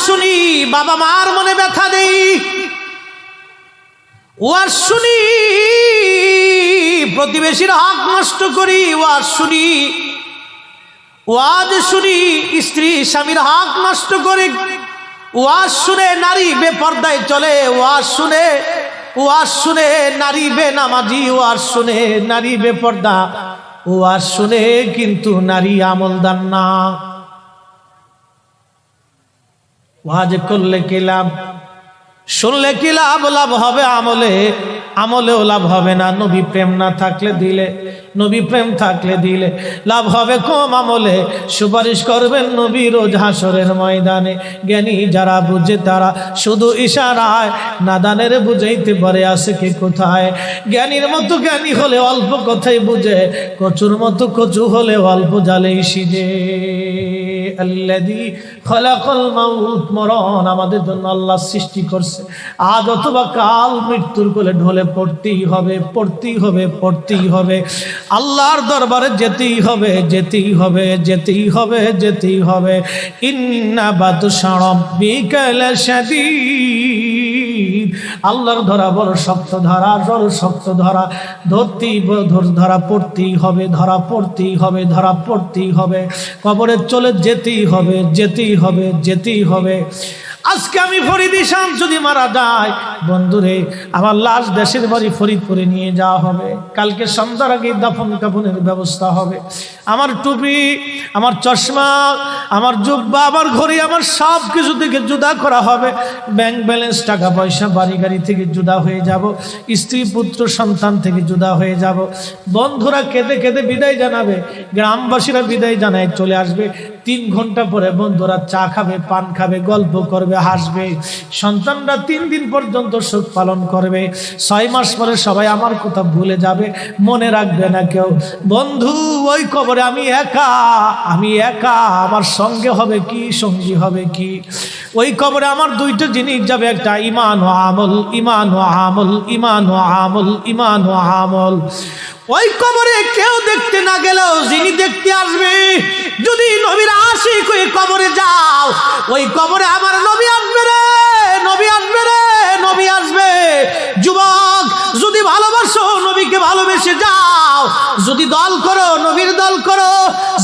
শুনি, বাবা মার মনে ব্যথা দেই, ওয়াজ শুনি, প্রতিবেশীর হক নষ্ট করি, ওয়াজ শুনি, ওয়াজ শুনি, স্ত্রী স্বামীর হক নষ্ট করে, ওয়াজ শুনে নারী বেপর্দায় চলে, ওয়াজ শুনে নারী বেনামাজি, ওয়াজ শুনে নারী বেপর্দা, ওয়াজ শুনে কিন্তু নারী আমলদার না। ওয়াজ করলে কি লাভ, শুনলে কি লাভ? লাভ হবে আমলেও লাভ হবে না। নবী প্রেম না থাকলে দিলে, নবী প্রেম থাকলে দিলে লাভ হবে কম, আমলে সুপারিশ করবেন নবী রোজ হাসরের ময়দানে। জ্ঞানী যারা বুঝে তারা শুধু ইশারায়, নাদানের বুঝাইতে পারে আছে কে কোথায়। জ্ঞানীর মতো জ্ঞানী হলে অল্প কথাই বুঝে, কচুর মতো কচু হলে অল্প জালেই সিজে। আল্লাযী খালাকাল মাউত, মরণ আমাদের জন্য আল্লাহ সৃষ্টি করছে। আজ অথবা কাল মৃত্যুর কোলে ঢলে পড়তেই হবে, পড়তেই হবে, পড়তেই হবে। আল্লাহর দরবারে যেতেই হবে, যেতেই হবে, যেতেই হবে, যেতেই হবে। ইন্না বাতশা রাব্বিকা লাশাদীদ, আল্লাহর ধরা বড় শক্ত ধরা, বড় শক্ত ধরা। ধরা পড়তেই হবে, ধরা পড়তেই হবে, ধরা পড়তেই হবে। কবরে চলে যেতেই হবে, যেতেই হবে, যেতেই হবে। আজকে আমি ফরিদি শাম যদি মারা যায়, বন্ধুরে আমার লাশ দেশের বাড়ি ফরিদপুরে নিয়ে যাওয়া হবে। কালকে সন্ধ্যার আগে দাফন কাফনের ব্যবস্থা হবে। আমার টুপি, আমার চশমা, আমার জুব্বা, আমার ঘড়ি, আমার সব কিছু থেকে জুদা করা হবে। ব্যাংক ব্যালেন্স, টাকা পয়সা, বাড়ি গাড়ি থেকে জুদা হয়ে যাব। স্ত্রী পুত্র সন্তান থেকে জুদা হয়ে যাব। বন্ধুরা কেঁদে কেঁদে বিদায় জানাবে, গ্রামবাসীরা বিদায় জানায় চলে আসবে। 3 ঘন্টা পরে বন্ধুরা চা খাবে, পান খাবে, গল্প করবে, হাসবে। সন্তানরা 3 দিন পর্যন্ত শোক পালন করবে। 6 মাস পরে সবাই আমার কথা ভুলে যাবে, মনে রাখবে না কেউ। বন্ধু, ওই কবরে আমি একা, আমি একা। আমার সঙ্গে হবে কি, সঙ্গী হবে কি? ওই কবরে আমার 2টা জিনিস যাবে, একটা ঈমান ও আমল, ঈমান ও আমল, ঈমান ও আমল, ঈমান ও আমল। ওই কবরে কেউ দেখতে না গেলেও যিনি দেখতে আসবে, যদি নবীর আশিক হয়ে কবরে যাও, ওই কবরে আমার নবী আসবে রে, নবী আসবে রে, নবী আসবে। যুবক, যদি ভালোবাসো নবীকে ভালোবেসে যাও, যদি দল করো নবীর দল করো,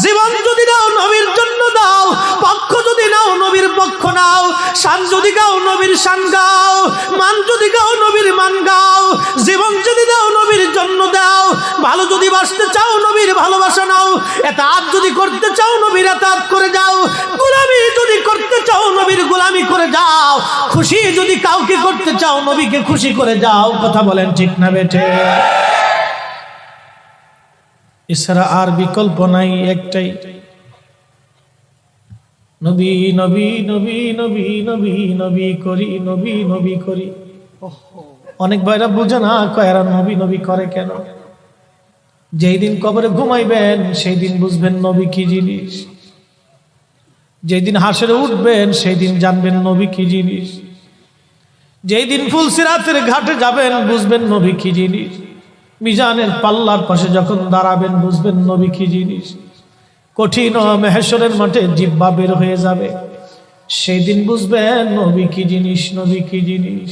জীবন যদি দাও নবীর জন্য দাও, পক্ষ যদি নাও নবীর পক্ষ নাও, শান যদি গাও নবীর শান গাও, মান যদি গাও নবীর মান গাও, জীবন যদি দাও নবীর জন্য দাও। ভালো যদি বাসতে চাও নবীর ভালোবাসা নাও, এতাত যদি করতে চাও নবীর এতাত করে যাও, গোলামি যদি করতে চাও নবীর গোলামি করে যাও, খুশি যদি কাউকে করতে চাও নবীকে খুশি করে যাও। কথা বলেন ঠিক না বেঠে? এছাড়া আর বিকল্প নাই, একটাই, নবী নবী নবী নবী নবী নবী করি, নবী নবী করি। অনেক ভাইরা বুঝে না, কয়েরা নবী নবী করে কেন? যেই দিন কবরে ঘুমাইবেন সেই দিন বুঝবেন নবী কি জিনিস। যেই দিন হাসরে উঠবেন সেই দিন জানবেন নবী কি জিনিস। যেই দিন ফুলসিরাতের ঘাটে যাবেন বুঝবেন নবী কি জিনিস। মিজানের পাল্লার পাশে যখন দাঁড়াবেন বুঝবেন নবী কি জিনিস। কঠিন মেহশরের মাঠে জিহ্বা বের হয়ে যাবে, সেই দিন বুঝবেন নবী কি জিনিস, নবী কি জিনিস।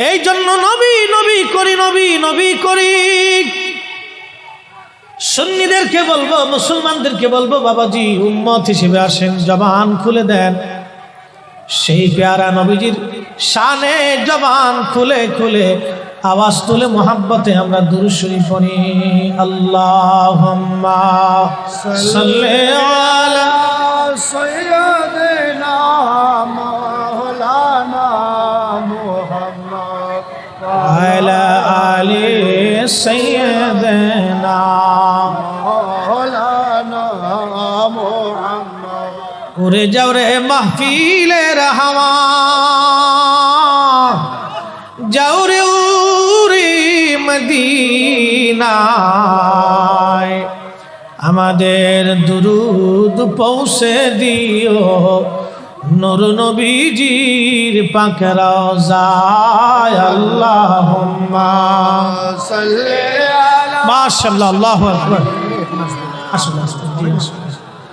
এই জন্য নবী নবী করি, নবী নবী করি। সুন্নিদেরকে বলবো, মুসলমানদেরকে বলবো, বাবাজি উম্মত হিসেবে আসেন, জবান খুলে দেন, সেই প্যারা নবীজির শানে জবান খুলে খুলে আওয়াজ তুলে মোহাব্বতে আমরা দুরূদ শরীফ পড়ি। আল্লাহুম্মা সাল্লি আলা সাইয়্যিদিনা মাওলানা মুহাম্মদ ওয়া আলা আলি সাইয়্যিদিনা মাওলানা মুহাম্মদ। উড়ে যাও রে মাহফিলের হাওয়া, যাও রে উড়ে মদিনায়, আমাদের দুরুদ পৌঁছে দিও নূর নবীজির পাক রওজায়। আল্লাহুম্মা সাল্লি আলা, মাশাআল্লাহ, আল্লাহু আকবার। আসুন আসুন।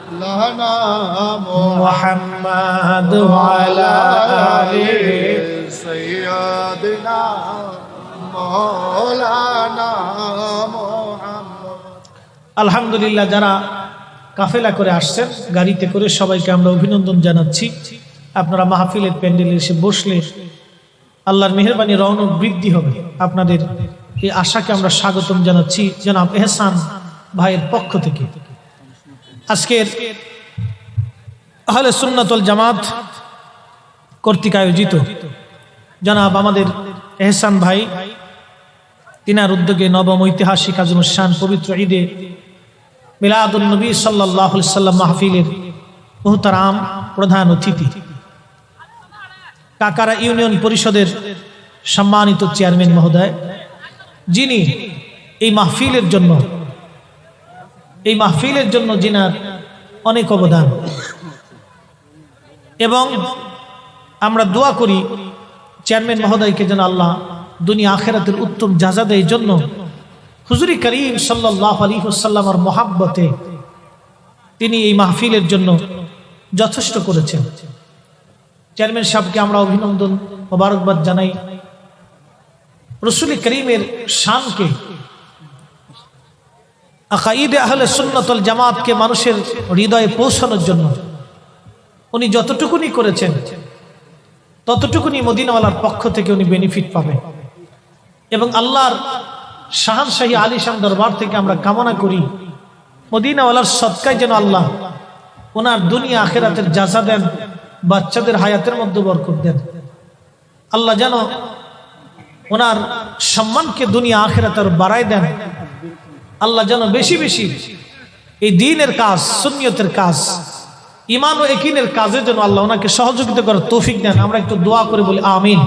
লানা মুহাম্মাদ ওয়া আলা আলি সাইয়্যিদিনা মাওলানা মুহাম্মদ। আলহামদুলিল্লাহ, যারা কাফেলা করে আসছেন গাড়িতে করে সবাইকে আমরা অভিনন্দন জানাচ্ছি। আপনারা মাহফিলের প্যান্ডেলে এসে বসলে আল্লাহর মেহেরবানি রওনক বৃদ্ধি হবে। আপনাদের এই আশাকে আমরা স্বাগতম জানাচ্ছি জনাব এহসান ভাইয়ের পক্ষ থেকে। আজকের আহলে সুন্নাত ওয়াল জামাত কর্তৃক আয়োজিত জনাব আমাদের এহসান ভাই তিনার উদ্যোগে নবম ঐতিহাসিক আজমুস শান পবিত্র ঈদে মিলাদুন নবী সাল্লাল্লাহু আলাইহি সাল্লাম মাহফিলের মুহতারাম প্রধান অতিথি, কাকারা ইউনিয়ন পরিষদের সম্মানিত চেয়ারম্যান মহোদয়, যিনি এই মাহফিলের জন্য যিনার অনেক অবদান, এবং আমরা দোয়া করি চেয়ারম্যান মহোদয়কে যেন আল্লাহ দুনিয়া আখিরাতের উত্তম জাযা দেয়। এই জন্য হুজুর করিম সাল্লাল্লাহু আলাইহি ওয়াসাল্লামের মহাব্বতে তিনি এই মাহফিলের জন্য যথেষ্ট করেছেন। চেয়ারম্যান সাহেবকে আমরা অভিনন্দন মোবারকবাদ জানাই। রাসূল করিমের শানকে, আকাইদে আহলে সুন্নাত ওয়াল জামাতকে মানুষের হৃদয়ে পৌঁছানোর জন্য উনি যতটুকুনি করেছেন ততটুকুনি মদিনাওয়ালার পক্ষ থেকে উনি বেনিফিট পাবেন। এবং আল্লাহর শাহানশাহী আলিশান দরবার থেকে আমরা কামনা করি মদিনাওয়ালার সদকায় যেন আল্লাহ ওনার দুনিয়া আখিরাতের জাযা দেন, বাচ্চাদের হায়াতের মধ্যে বরকত দেন। আল্লাহ যেন ওনার সম্মানকে দুনিয়া আখিরাতের বাড়ায় দেন। আল্লাহ যেন বেশি বেশি এই দ্বীনের কাজ, সুন্নিয়তের কাজ, ঈমান ও ইয়াকিনের কাজে যেন আল্লাহ ওনাকে সহযোগিতা করার তৌফিক দেন। আমরা একটু দোয়া করে বলি আমিন।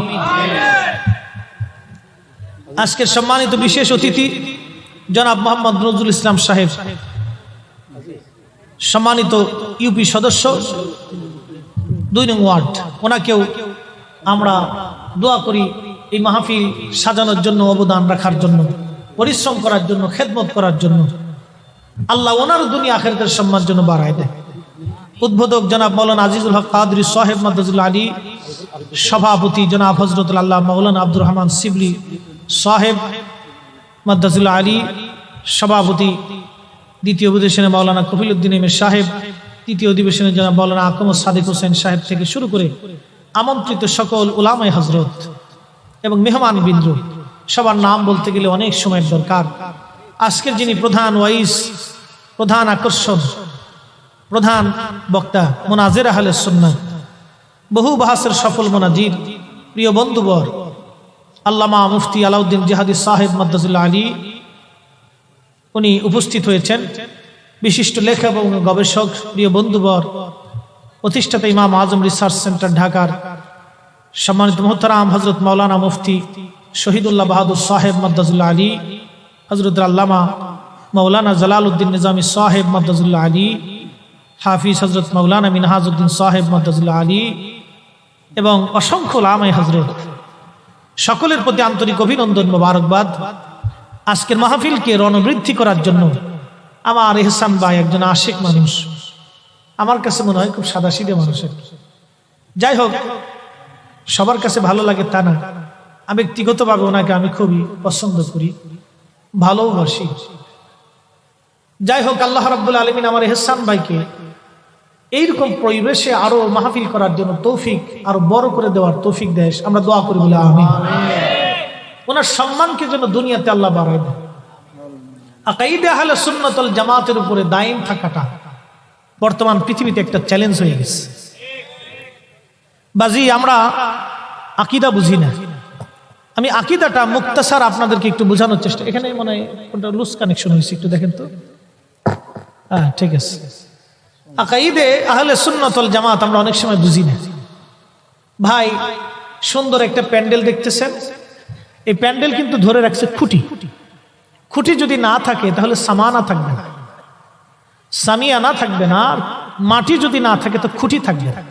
আজকের সম্মানিত বিশেষ অতিথি জনাব মোহাম্মদ নজরুল ইসলাম সাহেব, সম্মানিত ইউপি সদস্য ২ নং ওয়ার্ড, ওনাকেও আমরা দোয়া করি এই মাহফিল সাজানোর জন্য, অবদান রাখার জন্য, পরিশ্রম করার জন্য, খেদমত করার জন্য। আল্লাহ ওনার দুনিয়া আখিরাতের সম্মান জন্য বাড়ায় দেয়। উদ্বোধক জনাব মাওলানা আজিজুল হক কাদরি সাহেব মাদ্দাজুল আলী, সভাপতি জনাব হযরতুল আল্লাহ মাওলানা আব্দুর রহমান শিবলি সাহেব মাদ্দাজুল আলী, সভাপতি দ্বিতীয় অধিবেশনে মাওলানা কফিলউদ্দিন এম সাহেব, তৃতীয় অধিবেশনে জনাব মাওলানা আকমদ সাদিক হোসেন সাহেব থেকে শুরু করে আমন্ত্রিত সকল উলামায়ে হযরত এবং মেহমান বৃন্দ, সবার নাম বলতে গেলে অনেক সময়ের দরকার। আজকের যিনি প্রধান ওয়াইজ, প্রধান আকর্ষণ, প্রধান বক্তা, মুনাজির আহলে সুন্নাহ, বহু বাহাসের সফল মুনাজির, প্রিয় বন্ধুবর আল্লামা মুফতি আলাউদ্দিন জিহাদি সাহেব মাদ্দাজুল্লাহ আলী, উনি উপস্থিত হয়েছেন। বিশিষ্ট লেখক এবং গবেষক, প্রিয় বন্ধুবর প্রতিষ্ঠাতা ইমাম আজম রিসার্চ সেন্টার ঢাকার সম্মানিত মুহতারাম হযরত মাওলানা মুফতি শহীদুল্লাহ বাহাদুর সাহেব মাদ্দাজুল্লাহ আলী, হযরত আল্লামা মাওলানা জালালউদ্দিন নিজামী সাহেব মাদ্দাজুল্লাহ আলী, হাফিজ হযরত মাওলানা মিনহাজউদ্দিন সাহেব মাদ্দাজুল্লাহ আলী এবং অসংখ্য উলামায়ে হযরত, সকলের প্রতি আন্তরিক অভিনন্দন, মোবারকবাদ। আজকের মাহফিলকে রণবৃদ্ধি করার জন্য আমার এহসান ভাই একজন আশিক মানুষ, আমার কাছে মনে হয় খুব সাদাসিধে মানুষের। যাই হোক, সবার কাছে ভালো লাগে তা না, আমি ব্যক্তিগতভাবে ওনাকে আমি খুবই পছন্দ করি, ভালোবাসি। যাই হোক, আল্লাহ রাব্বুল আলামিন আমার এহসান ভাইকে এইরকম পরিবেশে আরো মাহফিল করার জন্য তৌফিক আরো বড় করে দেওয়ার তৌফিক দেয়। আমরা দোয়া করি বলে আমিন। ওনার সম্মানকে যেন দুনিয়াতে আল্লাহ বাড়ায় দেয়। আকাইদে আহলে সুন্নাত ওয়াল জামাতের উপরে দায়িম থাকাটা বর্তমান পৃথিবীতে একটা চ্যালেঞ্জ হয়ে গেছে। বাজি আমরা আকীদা বুঝি না। আমি আকীদাটা মুক্তাসার আপনাদেরকে একটু বোঝানোর চেষ্টা, এখানে মনে হয় কোনটা লুজ কানেকশন হয়েছে, একটু দেখেন তো। হ্যাঁ, ঠিক আছে। আকাইদে আহলে সুন্নাত ওয়াল জামাত আমরা অনেক সময় বুঝি না। ভাই, সুন্দর একটা প্যান্ডেল দেখতেছেন, এই প্যান্ডেল কিন্তু ধরে রাখছে খুঁটি। খুঁটি যদি না থাকে তাহলে সামানা থাকবে না, সামিয়ানা থাকবে না। আর মাটি যদি না থাকে তো খুঁটি থাকবে না।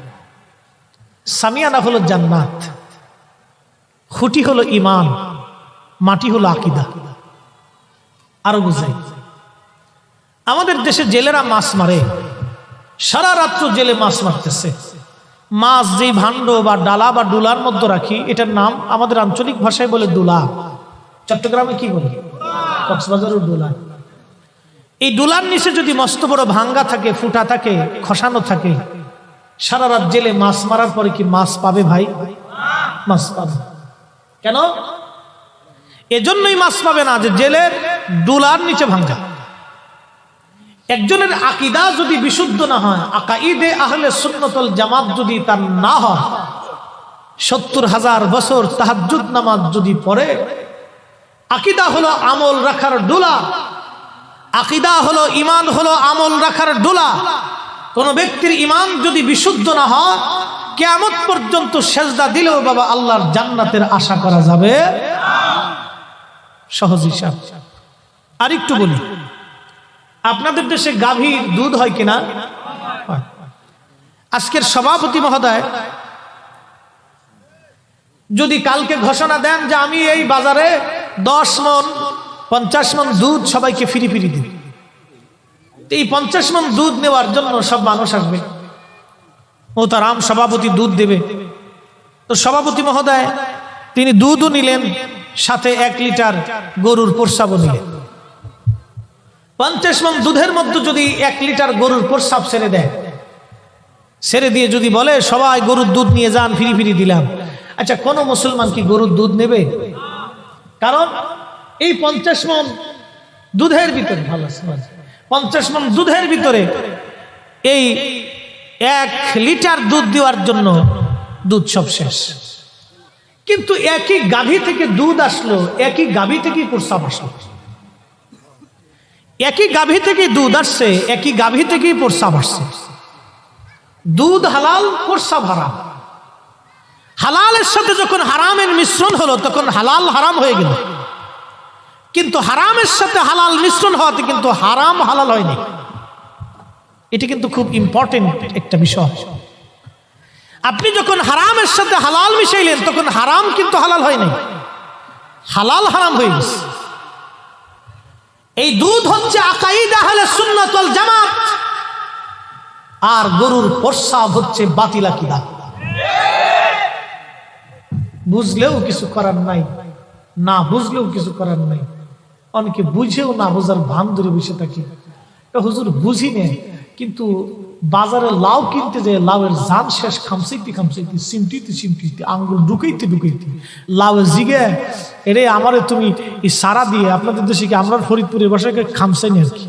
সামিয়ানা হলো জান্নাত, খুঁটি হলো ঈমান, মাটি হলো আকীদা। আরো বুঝাই, আমাদের দেশে জেলেরা মাছ মারে, সারা রাত্র জেলে মাছ মারতেছে। মাছ যেই ভাণ্ড বা ডালা বা ডুলার মধ্যে রাখি, এটার নাম আমাদের আঞ্চলিক ভাষায় বলে ডুলা, চট্টগ্রামে কি বলে, কক্সবাজারের ডুলা। এই ডুলার নিচে যদি মস্ত বড় ভাঙ্গা থাকে, ফুটা থাকে, খসানো থাকে, সারা রাত জেলে মাছ মারার পরে কি মাছ পাবে ভাই? মাছ পাবে। কেন? এজন্যই মাছ পাবে না যে জেলের ডুলার নিচে ভাঙ্গা। একজনের আকীদা যদি বিশুদ্ধ না হয়, আকাইদে আহলে সুন্নাত ওয়াল জামাত যদি তার না হয়, 70,000 বছর তাহাজ্জুদ নামাজ যদি পড়ে, আকীদা হলো আমল রাখার ডুলা, আকীদা হলো ঈমান হলো আমল রাখার ডুলা। কোন ব্যক্তির ঈমান যদি বিশুদ্ধ না হয়, কিয়ামত পর্যন্ত সেজদা দিলেও বাবা আল্লাহর জান্নাতের আশা করা যাবে সহজ হিসাব। আর একটু বলি, আপনাদের দেশে গাভীর দুধ হয় কিনা? আজকের সভাপতি মহোদয় যদি কালকে ঘোষণা দেন যে আমি এই বাজারে 10 মণ 50 মণ দুধ সবাইকে ফ্রি ফ্রি দিই, এই 50 মণ দুধ নেওয়ার জন্য সব মানুষ আসবে, মোহতারাম সভাপতি দুধ দেবে। তো সভাপতি মহোদয় তিনি দুধও নিলেন, সাথে 1 লিটার গরুর প্রস্রাবও নিলেন। 50 মণ দুধের মধ্যে যদি 1 লিটার গরুর প্রস্রাব ছেড়ে দেয়, ছেড়ে দিয়ে যদি বলে সবাই গরুর দুধ নিয়ে যান, ফ্রি ফ্রি দিলাম, আচ্ছা কোন মুসলমান কি গরুর দুধ নেবে? কারণ এই 50 মণ দুধের ভিতরে, ভালো 50 মণ দুধের ভিতরে এই 1 লিটার দুধ দেওয়ার জন্য দুধ সব শেষ। কিন্তু একই গাভী থেকে দুধ আসলো, একই গাভী থেকেই প্রস্রাব আসলো, একই গাভী থেকে দুধ আসছে, একই গাভী থেকেই প্রস্রাব আসছে। দুধ হালাল, প্রস্রাব হারাম। হালালের সাথে যখন হারামের মিশ্রণ হলো তখন হালাল হারাম হয়ে গেল, কিন্তু হারামের সাথে হালাল মিশ্রণ হওয়াতে কিন্তু হারাম হালাল হয়নি। এটি কিন্তু খুব ইম্পর্টেন্ট একটা বিষয়। আপনি যখন হারামের সাথে হালাল মিশাইলেন তখন হারাম কিন্তু হালাল হয়নি, হালাল হারাম হয়ে গেছে। এই দুধ হচ্ছে আকাইদে আহলে সুন্নাত ওয়াল জামাত, আর গরুর প্রস্রাব হচ্ছে বাতিল আকীদা। বুঝলেও কিছু করার নাই, না বুঝলেও কিছু করার নাই। অনেকে বুঝেও না বোঝার ভান ধরে বসে থাকি, হুজুর বুঝি নে, কিন্তু বাজারে লাউ কিনতে যায় লাউয়ের জান শেষ, খামসাইতে খামসাইতে, সিমটিতে সিমটিতে, আঙ্গুল ঢুকাইতে ঢুকাইতে লাউয়ের জিগে এরে আমারে তুমি এই সারা দিয়ে। আপনাদের দেশে কি, আমরা ফরিদপুরের বাসায় খামসাই নি আর কি,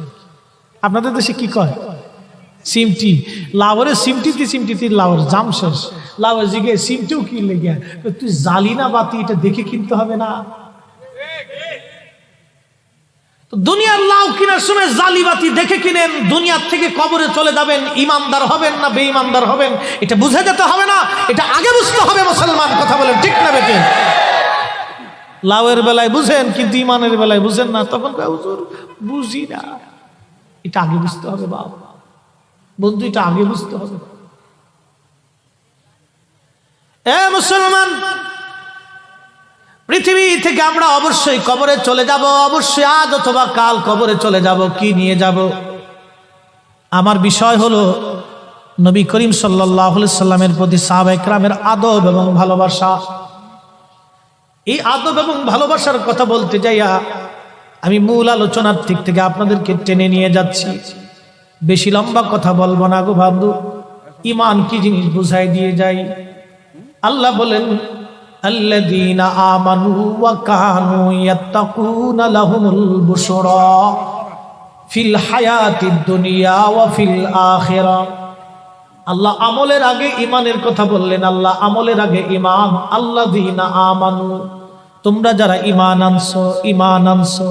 আপনাদের দেশে কি কয়? সিমটি। লাউয়ের সিমটিতে সিমটিতে লাউয়ের জাম শেষ, লাউয়ের জিগে সিমটিও কি লেগে, তুই জালি না বাতি, এটা দেখে কিনতে হবে না? দুনিয়ার লাউ কেনার সময় জালি বাতি দেখে কিনেন, দুনিয়ার থেকে কবরে চলে যাবেন, ইমানদার হবেন না বেঈমানদার হবেন এটা বুঝে যেতে হবে না, এটা আগে বুঝতে হবে মুসলমান। কথা বলেন ঠিক না বেঠে? লাউয়ের বেলায় বুঝেন কিন্তু ইমানের বেলায় বুঝেন না, তখন হুজুর বুঝি না। এটা আগে বুঝতে হবে বাবা, বন্ধু, এটা আগে বুঝতে হবে। এ মুসলমান, পৃথিবী থেকে আমরা অবশ্যই কবরে চলে যাব, অবশ্যই আজ অথবা কাল কবরে চলে যাব। কি নিয়ে যাব? আমার বিষয় হলো নবী করিম সাল্লাল্লাহু আলাইহি সাল্লামের প্রতি সাহাবায়ে কেরামের আদব এবং ভালোবাসা। এই আদব এবং ভালোবাসার কথা বলতে যাইয়া আমি মূল আলোচনার দিক থেকে আপনাদেরকে টেনে নিয়ে যাচ্ছি। বেশি লম্বা কথা বলবো না গো বন্ধু, ঈমান কি জিনিস বুঝাই দিয়ে যাই। আল্লাহ বলেন, আল্লাযীনা আমানু ওয়া কানু ইয়াত্তাকুনা লাহুমুল বুশরা ফিল হায়াতিদ দুনিয়া ওয়া ফিল আখিরাহ। আল্লাহ আমলের আগে ঈমানের কথা বললেন, আল্লাহ আমলের আগে ঈমান। আল্লাযীনা আমানু, তোমরা যারা ঈমান আনছো, ঈমান আনছো,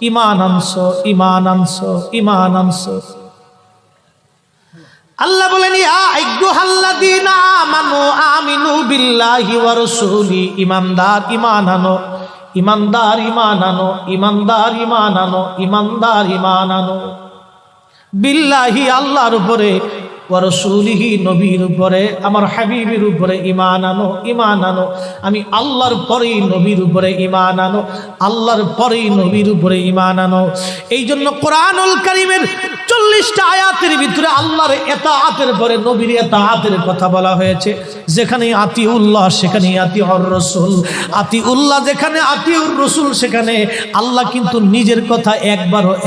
ঈমান আনছো, ঈমান আনছো, ঈমান আনছো। আল্লাহ বলেন, ইয়া আইয়ুহাল্লাযীনা আমানু আমিনু বিল্লাহি ওয়া রাসূলি। ঈমানদার ঈমান আনো, ঈমানদার ঈমান আনো, ঈমানদার ঈমান আনো, ঈমানদার ঈমান আনো। বিল্লাহি আল্লাহর উপরে, ওয়া রাসূলিহি নবীর উপরে, আমার হাবিবের উপরে ঈমান আনো, ঈমান আনো। আমি আল্লাহর পরেই নবীর উপরে ঈমান আনো, আল্লাহর পরেই নবীর উপরে ঈমান আনো। এই জন্য কোরআনুল কারীমের 40টা আয়াতের ভিতরে আল্লাহর ইতাআতের পরে নবীর ইতাআতের কথা বলা হয়েছে। যেখানে আতিউল্লাহ সেখানে আতিউর রাসূল, আতিউল্লাহ যেখানে আতিউর রাসূল সেখানে আল্লাহ কিন্তু নিজের কথা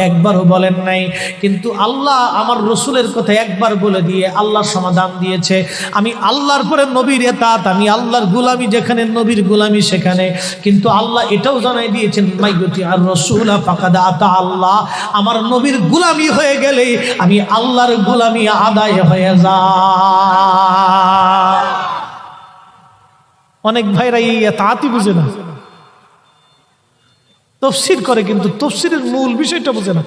একবারও বলেন নাই, কিন্তু আল্লাহ আমার রাসূলের কথা একবার বলে দিয়ে আল্লাহ সমাধান দিয়েছে। আমি আল্লাহর পরে নবীর ইতাআত, আমি আল্লাহর গোলামি যেখানে নবীর গোলামি সেখানে। কিন্তু আল্লাহ এটাও জানাই দিয়েছেন মাইয়ুতি আর রাসূল ফাকাদ আতা আল্লাহ, আমার নবীর গোলামি হয়ে গেলে আমি আল্লাহর গোলামি আদায় হয়ে যায়। অনেক ভাইরা এই ইতাআতই বুঝে না, তাফসীর করে কিন্তু তাফসীরের মূল বিষয়টা বুঝে না।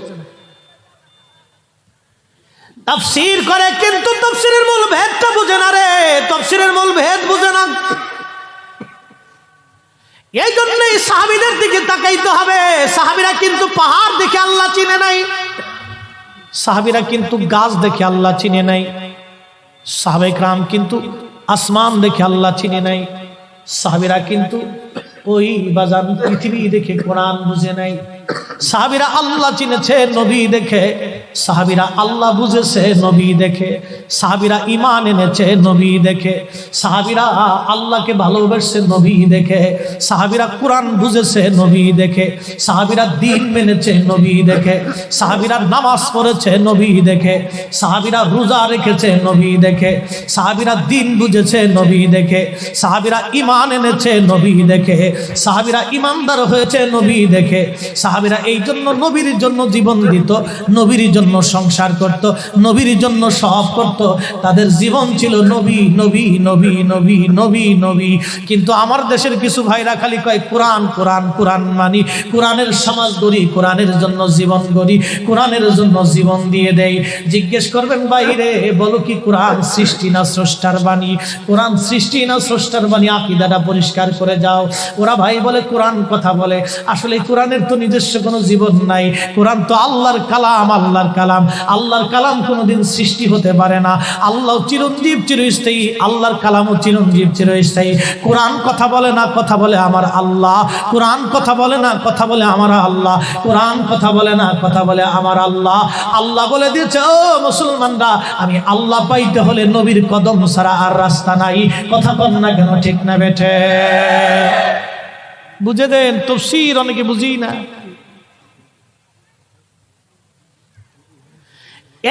তাফসীর করে কিন্তু তাফসীরের মূল ভেদটা বুঝে না রে, তাফসীরের মূল ভেদ বুঝে না। এই জন্যই সাহাবীদের দিকে তাকাইতে হবে। সাহাবীরা কিন্তু পাহাড় দেখে আল্লাহ চিনে নাই, সাহাবীরা কিন্তু গাছ দেখে আল্লাহ চিনে নাই, সাহাবায়ে কেরাম কিন্তু আসমান দেখে আল্লাহ চিনে নাই, সাহাবীরা কিন্তু ওই বাজান পৃথিবী দেখে কোরআন বুঝে নাই। সাহাবীরা আল্লাহ চিনেছে নবী দেখে, সাহাবীরা আল্লাহ বুঝেছে নবী দেখে, সাহাবীরা ঈমান এনেছে নবী দেখে, সাহাবীরা আল্লাহকে ভালোবেসেছে নবী দেখে, সাহাবীরা কোরআন বুঝেছে নবী দেখে, সাহাবীরা দ্বীন মেনেছে নবী দেখে, সাহাবীরা নামাজ পড়েছে নবী দেখে, সাহাবীরা রোজা রেখেছে নবী দেখে, সাহাবীরা দ্বীন বুঝেছে নবী দেখে, সাহাবীরা ঈমান এনেছে নবী দেখে, সাহাবীরা ঈমানদার হয়েছে নবী দেখে। সাহাবীরা এই জন্য নবীর জন্য জীবন দিত, নবীর জন্য সংসার করত, নবীর জন্য সব করত। তাদের জীবন ছিল নবী নবী নবী নবী নবী নবী। কিন্তু আমার দেশের কিছু ভাইরা খালি কয় কোরআন কোরআন কোরআন মানি, কোরআনের সমাজ গড়ি, কোরআনের জন্য জীবন গড়ি, কোরআনের জন্য জীবন দিয়ে দেয়। জিজ্ঞেস করবেন বাইরে বলো কি কোরআন সৃষ্টি না স্রষ্টার বাণী? কোরআন সৃষ্টি না স্রষ্টার বাণী? আকীদাটা পরিষ্কার করে যাও। ওরা ভাই বলে কোরআন কথা বলে, আসলে কোরআনের তো নিজস্ব কোনো জীবন নাই। কোরআন তো আল্লাহর কালাম, আল্লাহর কালাম। আল্লাহর কালাম কোনোদিন সৃষ্টি হতে পারে না। আল্লাহ চিরঞ্জীব চিরস্থায়ী, আল্লাহর কালামও চিরঞ্জীব চিরস্থায়ী। কোরআন কথা বলে না, কথা বলে আমার আল্লাহ। কোরআন কথা বলে না, কথা বলে আমার আল্লাহ। কোরআন কথা বলে না, কথা বলে আমার আল্লাহ। আল্লাহ বলে দিয়েছে ও মুসলমানরা, আমি আল্লাহ পাইতে হলে নবীর কদম ছাড়া আর রাস্তা নাই। কথা বল না কেন, ঠিক না বেঠে? বুঝে দেন, তাফসীর অনেকে বুঝি না।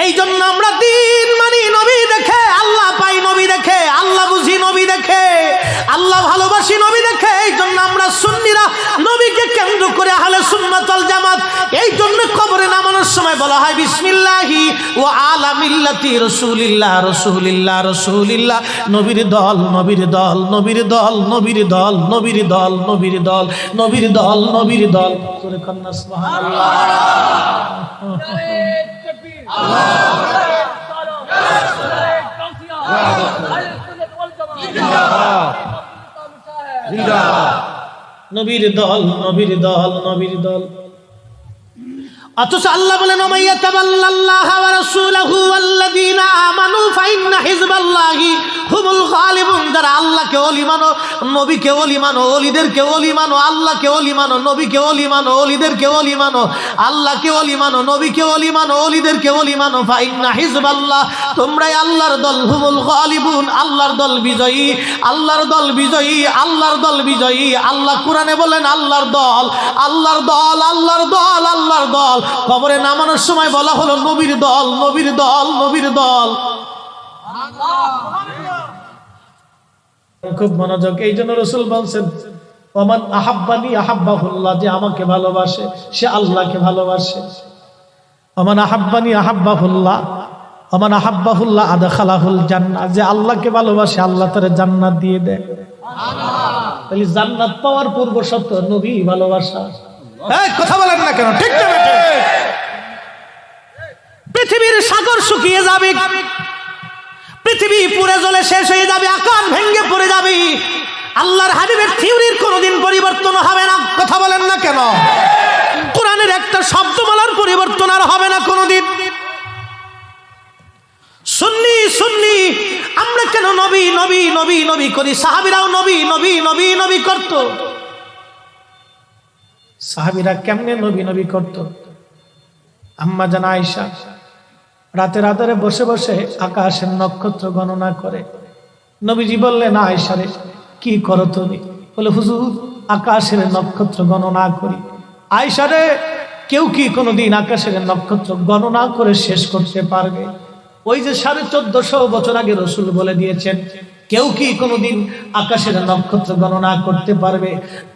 এই জন্য আমরা দিন মানি নবী দেখে, আল্লাহ পাই নবী দেখে, আল্লাহ বুঝি নবী দেখে, আল্লাহ ভালোবাসি নবী দেখে। এই জন্য আমরা সুন্নিরা নবীকে কেন্দ্র করে আহলে সুন্নাত ওয়াল জামাত। এই জন্য কবরে নামানোর সময় বলা হয় বিসমিল্লাহি ওয়া আলা মিল্লাতি রাসূলিল্লাহ রাসূলিল্লাহ রাসূলিল্লাহ। নবীর দল নবীর দল নবীর দল নবীর দল নবীর দল নবীর দল নবীর দল নবীর দল। সূরা কন্যা সুবহানাল্লাহ। নবীর দল নবীর দল নবীর দল। অথচ আল্লাহ বলেন ওমাইয়াতাবাল্লাল্লাহ ওয়া রাসূলুহু ওয়াল্লাযীনা আমানু ফাইন্না হিজবাল্লাহি হুমুল গালিবুন। যারা আল্লাহকে ওলি মানো, নবীকে ওলি মানো, ওলিদেরকে ওলি মানো, আল্লাহকে ওলি মানো, নবীকে ওলি মানো, ওলিদেরকে ওলি মানো, আল্লাহকে ওলি মানো, নবীকে ওলি মানো, ওলিদেরকে ওলি মানো। ফাইন্না হিজবাল্লাহ, তোমরাই আল্লাহর দল। হুমুল গালিবুন, আল্লাহর দল বিজয়ী, আল্লাহর দল বিজয়ী, আল্লাহর দল বিজয়ী। আল্লাহ কোরআনে বলেন আল্লাহর দল, আল্লাহর দল, আল্লাহর দল, আল্লাহর দল। কবরে নামানোর সময় বলা হলো নবীর দল নবীর দল নবীর দল। খুব মনোযোগ। এই জন্য রাসূল বলছেন ওমান আহাব্বানি আহাব্বাহুল্লাহ, যে আমাকে ভালোবাসে সে আল্লাহকে ভালোবাসে। ওমান আহাব্বানি আহাব্বাহুল্লাহ, ওমান আহাব্বাহুল্লাহ আদখালাহুল জান্নাহ, যে আল্লাহকে ভালোবাসে আল্লাহ তারে জান্নাত দিয়ে দেয়। তাহলে জান্নাত পাওয়ার পূর্ব শর্ত নবী ভালোবাসা। কথা বলেন না কেন, ঠিক না? পৃথিবীর সাগর শুকিয়ে যাবে, পৃথিবী পুড়ে জ্বলে শেষ হয়ে যাবে, আকাশ ভেঙে পড়ে যাবে, আল্লাহর হাবিবের থিওরির কোনোদিন পরিবর্তন হবে না। কথা বলেন না কেন? কোরআনের একটা শব্দমালার পরিবর্তন আর হবে না কোনোদিন। সুন্নি সুন্নি আমরা কেন নবী নবী নবী নবী করি? সাহাবীরাও নবী নবী নবী নবী করত। সাহাবীরা কেমনে নবী নবী করত? আম্মা জান আয়েশা রাতে রাতে বসে বসে আকাশের নক্ষত্র গণনা করে। নবীজি বললেন, আয়েশা রে কি করো তুমি? বলে, হুজুর আকাশের নক্ষত্র গণনা করি। আয়েশা রে, কেউ কি কোনোদিন আকাশের নক্ষত্র গণনা করে শেষ করতে পারবে? ওই যে 1450 বছর আগে রসুল বলে দিয়েছেন, কেউ কি কোনোদিন আকাশের নক্ষত্র গণনা করতে পারবে?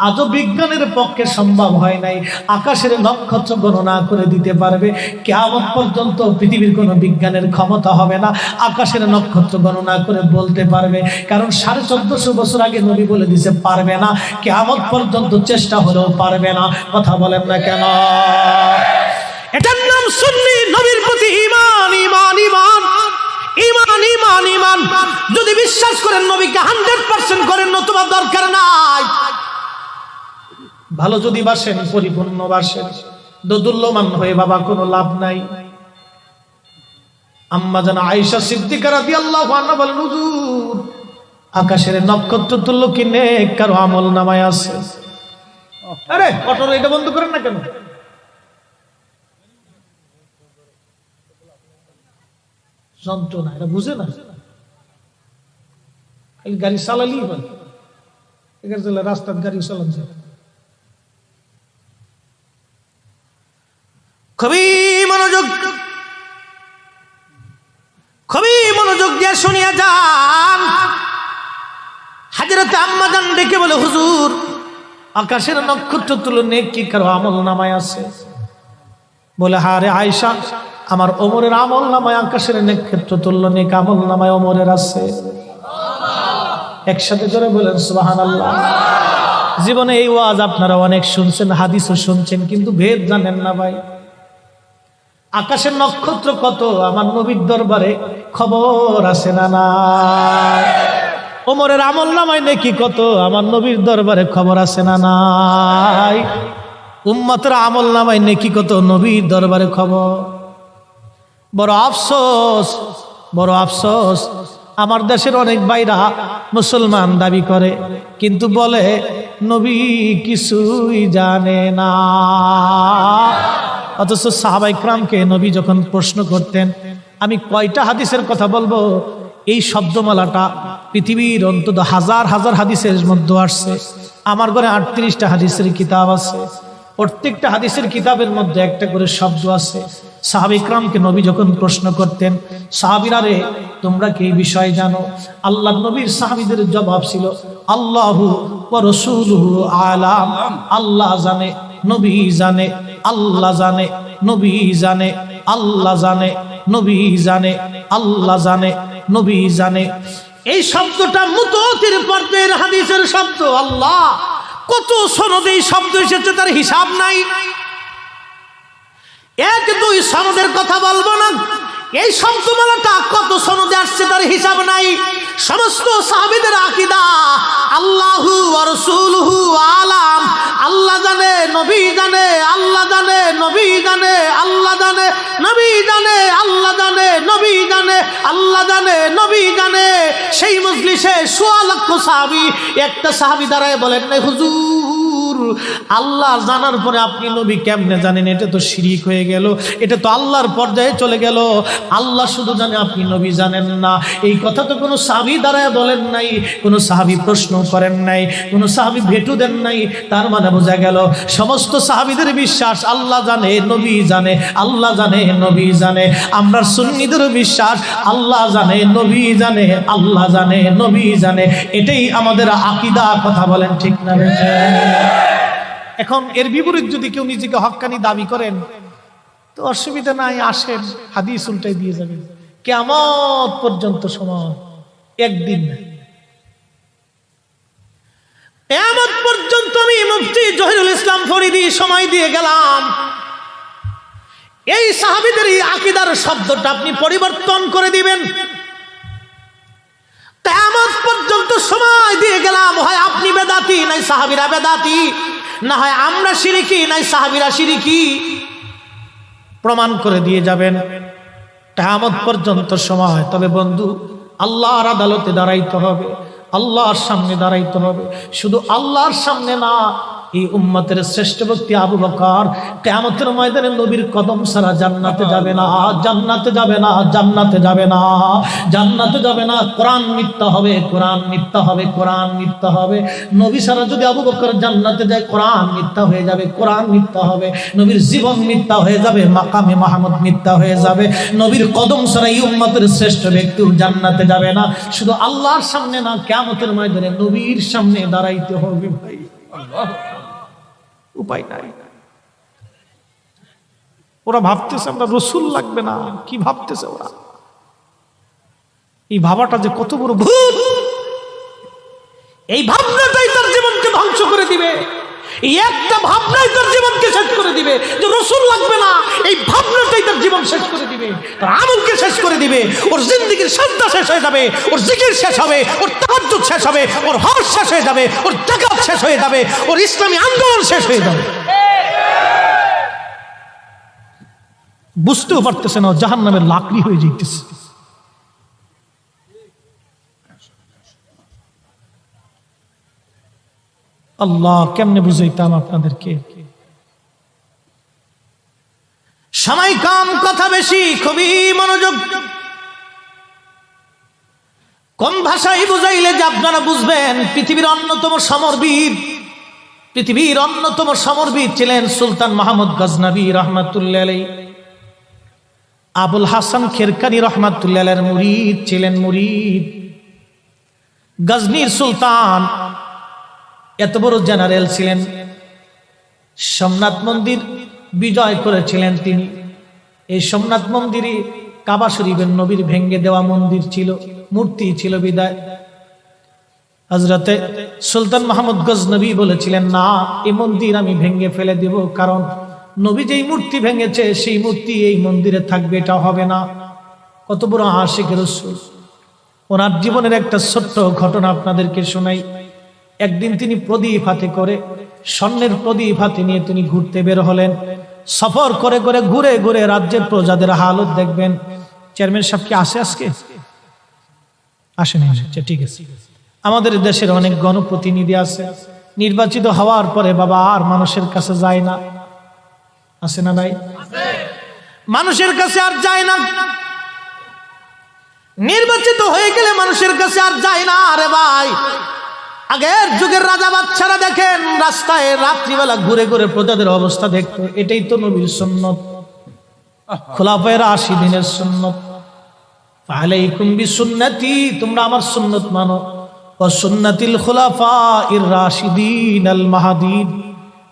আজও বিজ্ঞানের পক্ষে সম্ভব হয় নাই আকাশের নক্ষত্র গণনা করে দিতে পারবে। কিয়ামত পর্যন্ত পৃথিবীর কোনো বিজ্ঞানের ক্ষমতা হবে না আকাশের নক্ষত্র গণনা করে বলতে পারবে, কারণ 1450 বছর আগে নবী বলে দিয়েছে পারবে না। কিয়ামত পর্যন্ত চেষ্টা হলেও পারবে না। কথা বলেন না কেন? এটার নাম সুন্নি নবীর প্রতি ঈমান। ঈমান ঈমান ঈমান ঈমান ঈমান। যদি বিশ্বাস করেন নবীকে 100% করেন, নতুবা দরকার নাই। ভালো যদি বাসেন, পরিপূর্ণ বাসেন, দোদুল্যমান হয়ে বাবা কোনো লাভ নাই। আম্মা জান আয়েশা সিদ্দিকা রাদিয়াল্লাহু আনহা বলেন, হুজুর আকাশের নক্ষত্র তুল্য কি নেক কারো আমল নামায় আছে? আরে অটোর এটা বন্ধ করেন না কেন? যন্ত্রণা, এটা বুঝে না, খালি গাড়ি চালালেই হয়। এখানে চলে রাস্তার গাড়ি চালান যায়। খুবই মনোযোগ, খুবই মনোযোগ দিয়ে শুনিয়া যান। হাজরতে আম্মা জান ডেকে বলে, হুজুর আকাশের নক্ষত্র তুলো নেক কি কারো আমল নামায় আছে? বলে, হ্যাঁ রে আয়েশা, আমার ওমরের আমল নামায় আকাশের নক্ষত্র তুল্য নেক আমল নামায় ওমরের আছে। একসাথে জোরে বলেন সুবহানাল্লাহ। জীবনে এই ওয়াজ আপনারা অনেক শুনছেন, হাদিসও শুনছেন, কিন্তু ভেদ জানেন না ভাই। আকাশের নক্ষত্র কত আমার নবীর দরবারে খবর আছে না নাই? ওমরের আমল নামায় নেকি কত আমার নবীর দরবারে খবর আছে না নাই? উম্মতের আমল নামায় নেকি কত নবীর দরবারে খবর। বড় আফসোস, বড় আফসোস, আমার দেশের অনেক ভাইরা মুসলমান দাবি করে কিন্তু বলে নবী কিছুই জানে না। অথচ সাহাবায়ে কেরামকে নবী যখন প্রশ্ন করতেন, আমি কয়টা হাদিসের কথা বলবো, এই শব্দমালাটা পৃথিবীর অন্তত হাজার হাজার হাদিসের মধ্যে আসছে। আমার ঘরে 38টা হাদিসের কিতাব আছে, প্রত্যেকটা হাদিসের কিতাবের মধ্যে একটা করে শব্দ আছে। সাহাবায়ে কেরামকে নবী যখন প্রশ্ন করতেন, সাহাবীরা রে তোমরা কি এই বিষয় জানো? আল্লাহ নবীর সাহাবীদের জবাব ছিল, আল্লাহু ওয়া রাসূলুহু আলাম। আল্লাহ জানে, নবী জানে, আল্লাহ জানে, নবী জানে, আল্লাহ জানে, নবী জানে, আল্লাহ জানে, নবী জানে। এই শব্দটা মুতাওয়াতির পর্যায়ের হাদিসের শব্দ। আল্লাহ কত সনদে এই শব্দ এসেছে তার হিসাব নাই। 1-2 সনদের কথা বলবো না, এই শব্দমালাটা কত সনদে আসছে তার হিসাব নাই। সমস্ত সাহাবীদের আকীদা আল্লাহু ওয়া রাসূলুহু আলাম। আল্লাহ জানে, নবী জানে, আল্লাহ জানে, নবী জানে, আল্লাহ জানে, নবী জানে, আল্লাহ জানে, নবী জানে, আল্লাহ জানে, নবী জানে। সেই মজলিসে 1.25 লক্ষ সাহাবী, একটা সাহাবী দাঁড়ায় বলেন না, হুজুর আল্লাহ জানার পরে আপনি নবী কেমনে জানেন? এটা তো শিরিক হয়ে গেল, এটা তো আল্লাহর পর্যায়ে চলে গেল। আল্লাহ শুধু জানে, আপনি নবী জানেন না। এই কথা তো কোনো সাহাবী দাঁড়ায় বলেন নাই, কোনো সাহাবী প্রশ্ন করেন নাই, কোনো সাহাবী ভেটু দেন নাই। তার মানে বোঝা গেল সমস্ত সাহাবীদের বিশ্বাস আল্লাহ জানে, নবী জানে, আল্লাহ জানে, নবী জানে। আমরা সুন্নিদের বিশ্বাস আল্লাহ জানে, নবী জানে, আল্লাহ জানে, নবী জানে। এটাই আমাদের আকীদা। কথা বলেন ঠিক না? এখন এর বিপরীত যদি কেউ নিজেকে হক্কানি দাবি করেন তো অসুবিধা নাই, আসেন হাদিস উল্টাই দিয়ে যাবেন। কিয়ামত পর্যন্ত সময় একদিন না, কিয়ামত পর্যন্ত আমি মুফতি জহিরুল ইসলাম ফরিদী সময় দিয়ে গেলাম। এই সাহাবীদের এই আকীদার শব্দটা আপনি পরিবর্তন করে দিবেন। কিয়ামত পর্যন্ত সময় দিয়ে গেলাম, হয় আপনি বেদাতি নাই সাহাবীরা বেদাতি, না হয় আমরা শিরকি নাই সাহাবীরা শিরকি। প্রমাণ করে দিয়ে যাবেন কিয়ামত পর্যন্ত সময়। তবে বন্ধু, আল্লাহর আদালতে দাঁড়াইতে হবে, আল্লাহর সামনে দাঁড়াইতে হবে। শুধু আল্লাহর সামনে না, এই উম্মতের শ্রেষ্ঠ ব্যক্তি আবু বকর কিয়ামতের ময়দানে নবীর কদম ছাড়া জান্নাতে যাবে না, জান্নাতে যাবে না, জান্নাতে যাবে না, জান্নাতে যাবে না। কোরআন মিথ্যা হবে, কোরআন মিথ্যা হবে, কোরআন মিথ্যা হবে। নবী ছাড়া যদি আবু বকর জান্নাতে যায় কোরআন মিথ্যা হয়ে যাবে, কোরআন মিথ্যা হবে, নবীর জীবন মিথ্যা হয়ে যাবে, মাকামে মাহমুদ মিথ্যা হয়ে যাবে। নবীর কদম ছাড়া এই উম্মতের শ্রেষ্ঠ ব্যক্তি জান্নাতে যাবে না। শুধু আল্লাহর সামনে না, কিয়ামতের ময়দানে নবীর সামনে দাঁড়াইতে হবে ভাই, উপায় নাই। ওরা ভাবতেছে আমরা রসুল লাগবে না, কি ভাবতেছে ওরা? এই ভাবাটা যে কত বড় ভুল, এই ভাবনাটাই তার জীবনকে ধ্বংস করে দিবে। এই একটা ভাবনাই তার জীবনকে শেষ করে দিবে, যে রসুল লাগবে না, এই ভাবনাটাই তার জীবন শেষ করে দিবে, তার আমলকে শেষ করে দিবে। ওর জিন্দেগির সাজদা শেষ হয়ে যাবে, ওর জিকির শেষ হবে, ওর তাহাজ্জুদ শেষ হবে, ওর হজ শেষ হয়ে যাবে, ওর যাকাত শেষ হয়ে যাবে, ওর ইসলামী আন্দোলন শেষ হয়ে যাবে। বুঝতেও পারতেছে না, জাহান্নামের লাকড়ি হয়ে যাইতেছে। আল্লাহ, কেমনে বুঝাইতাম আপনাদেরকে? সময় কম, কথা বেশি, খুবই মনোযোগ। কোন ভাষায় বুঝাইলে যে আপনারা বুঝবেন? পৃথিবীর অন্যতম সমরবীর, পৃথিবীর অন্যতম সমরবীর ছিলেন সুলতান মাহমুদ গজনবী রহমাতুল্লাহ আলাইহি। আবুল হাসান খেরকানি রহমাতুল্লাহ আলাইহির মুরিদ ছিলেন, মুরিদ। গজনীর সুলতান এত বড় জেনারেল ছিলেন, সোমনাথ মন্দির বিজয় করেছিলেন তিনি। এই সোমনাথ মন্দিরে কাবা শরীফের নবীর ভেঙ্গে দেওয়া মন্দির ছিল, মূর্তি ছিল বিদায়। হযরতে সুলতান মাহমুদ গজনবী বলেছিলেন, না, এই মন্দির আমি ভেঙ্গে ফেলে দেব, কারণ নবী যেই মূর্তি ভেঙেছে সেই মূর্তি এই মন্দিরে থাকবে, এটা হবে না। কত বড় আশিক রাসূল! ওনার জীবনের একটা ছোট্ট ঘটনা আপনাদেরকে শোনাই। একদিন তিনি প্রদীপ হাতে করে, স্বর্ণের প্রদীপ হাতে নিয়ে তিনি ঘুরতে বের হলেন। সফর করে করে ঘুরে ঘুরে রাজ্যের প্রজাদের হালত দেখবেন। চেয়ারম্যান সাহেব কি আসে? আজকে আসেনি? আচ্ছা, ঠিক আছে। আমাদের দেশের অনেক গণপ্রতিনিধি আছে, নির্বাচিত হওয়ার পরে বাবা আর মানুষের কাছে যায় না, আছে না নাই? মানুষের কাছে আর যায় না। নির্বাচিত হয়ে গেলে মানুষের কাছে আর যায় না। আরে ভাই, আগের যুগের রাজা বাদশারা দেখেন রাস্তায় রাত্রিবেলা ঘুরে ঘুরে প্রজাদের অবস্থা দেখতো। এটাই তো নবীর সুন্নত, খোলাফায়ে রাশিদিনের সুন্নত। ফালাইকুম বিসুন্নতি, তোমরা আমার সুন্নত মানো, ওয়া সুন্নাতিল খুলাফাইর রাশিদিনাল মাহদিন,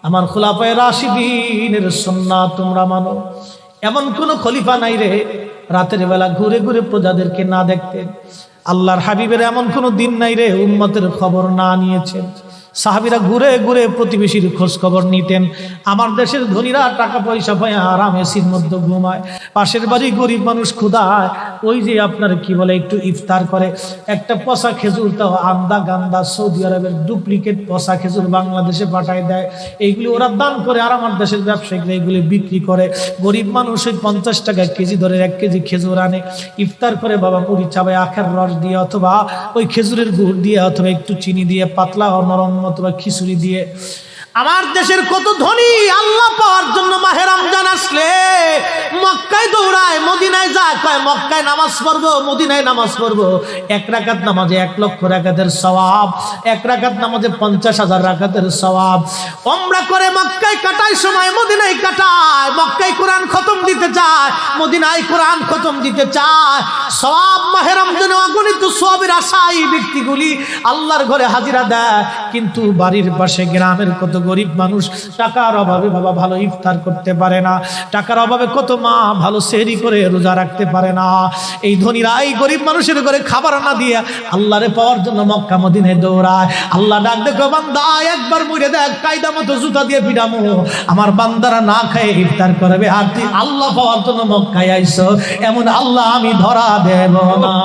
আমার খোলাফায়ে রাশিদিনের সুন্নাত তোমরা মানো। এমন কোন খলিফা নাই রে রাতের বেলা ঘুরে ঘুরে প্রজাদেরকে না দেখতেন। আল্লাহর হাবিবের এমন কোনো দিন নাই রে উম্মতের খবর না নিয়েছেন। সাহাবীরা ঘুরে ঘুরে প্রতিবেশীর খোঁজ খবর নিতেন। আমার দেশের ধনীরা টাকা পয়সা পায় আরাম এসির মধ্যে ঘুমায়, পাশের বাড়ি গরিব মানুষ ক্ষুধায় ওই যে আপনার কি বলে একটু ইফতার করে, একটা পচা খেজুর, তাও আন্দা গান্দা সৌদি আরবের ডুপ্লিকেট পচা খেজুর বাংলাদেশে পাঠায় দেয়। এইগুলি ওরা দান করে, আর আমার দেশের ব্যবসায়ীরা এগুলি বিক্রি করে। গরিব মানুষ ওই 50 টাকা কেজি ধরে 1 কেজি খেজুর আনে, ইফতার করে বাবা মুড়ি চাবায় আখের রস দিয়ে, অথবা ওই খেজুরের গুড় দিয়ে, অথবা একটু চিনি দিয়ে, পাতলা ও নরম অথবা খিচুড়ি দিয়ে। আমার দেশের কত ধনী আল্লাহ পাওয়ার জন্য মাহে রমজান আসলে মক্কায় দৌড়ায়, মদিনায় যায়, কয় মক্কায় নামাজ পড়বো, মদিনায় নামাজ পড়বো। 1 রাকাত নামাজে 1 লক্ষ রাকাতের সওয়াব, 1 রাকাত নামাজে 50,000 রাকাতের সওয়াব। ওমরা করে মক্কায় কাটায় সময় মদিনায় কাটায়, মক্কায় কোরআন খতম দিতে চায়, মদিনায় কোরআন খতম দিতে চায়। সওয়াব মাহে রমজানে অগণিত সওয়াবের আশায় ব্যক্তিগুলি আল্লাহর ঘরে হাজিরা দেয়, কিন্তু বাড়ির পাশে গ্রামের কত গরিব মানুষ টাকার অভাবে বাবা ভালো ইফতার করতে পারে না, টাকার অভাবে কত মা ভালো সেহরি করে রোজা রাখতে পারে না। এই ধনীরা এই গরিব মানুষের ঘরে খাবার না দিয়ে আল্লাহরে পাওয়ার জন্য মক্কা মদিনায় দৌড়ায়। আল্লাহ ডাক দেখো, বান্দা একবার মরে দেখ, কায়দা মতো জুতা দিয়ে পিটামো, আমার বান্দারা না খায় ইফতার করবে, আর তুই আল্লাহ পাওয়ার জন্য মক্কায় আইছো, এমন আল্লাহ আমি ধরা দেব না।